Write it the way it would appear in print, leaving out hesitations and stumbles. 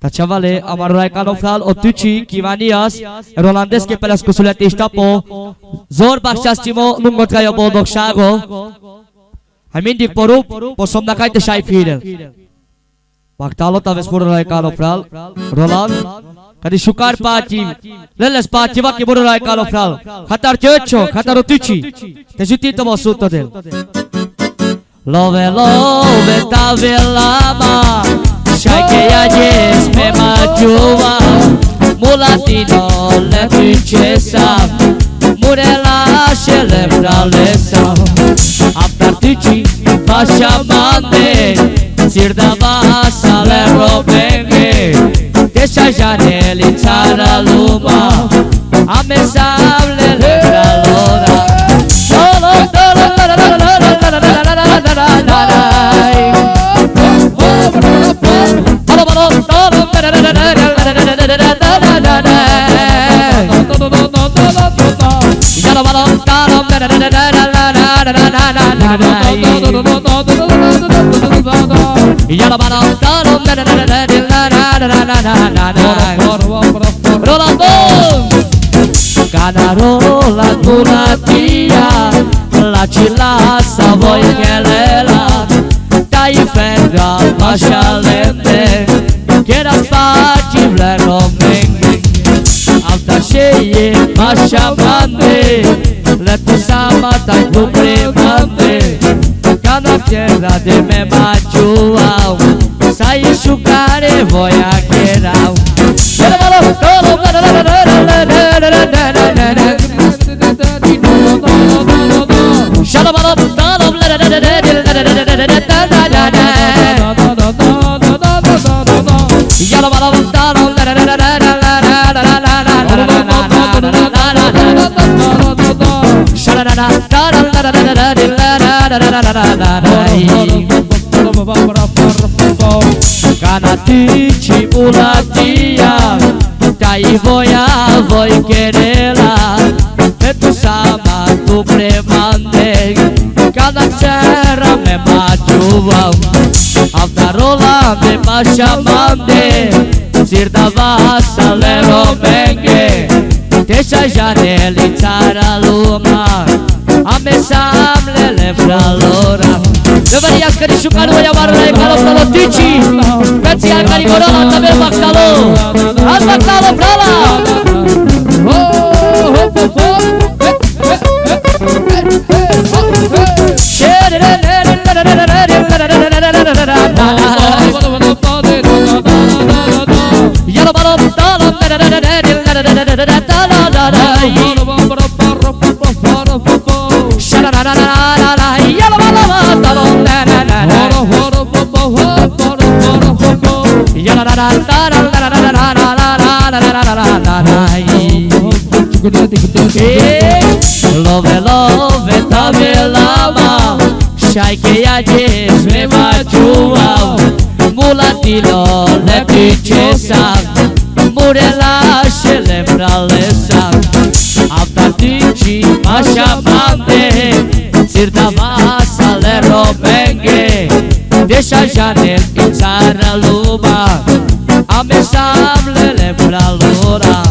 Tachavale, Amarai Kanofral, Otuchi, Kivanias, Rolandeske pelas kusulete istapo, Zor Bakshastimo, Nungotkayo Bodok Shago, Hamindik Porup, Posom Nakai te Shai Fidel. Baktalo Taves Murai Kanofral, Roland, Kadi Shukar Pati, Leles Pati, Vaki Murai Kanofral, Hatar Chocho, Hatar Otuchi, Tesutito Mosutodel. Love, love, Tavelama. Shai que ayer me machuva, mulatino le princesa, murela celebra lesa. Aptartici fascia mande, sirdava sale robenge, desha janeli tsara luma, amesable lebra lora. Canarola curatia, la cilasa voi chelela, dai fedra mashalete, che era facile romenghi, alta sceie mashamande, letto samata cuprimande, cana terra de me machuau, sai sciucare voi a cherau. Canatici ulatia, dai voi querela, e tu sama tu premande, cada terra me machuva, altarola me machamande, sirdava salero menge, deixa janela tsara luma, amesamle lebra lora. Devarias que Shukaru ya Marai Kanofral Otuchi, Petsia Karigorola Tabel Baktalo, Al Baktalo Prala. Love, love, tavelama, Shai que ayer me machuva, mulatino le princesa, murela celebra lesa, aptartici machamande, sirdava sale romenge, deixa janel tsara luma, amesable lebra lora.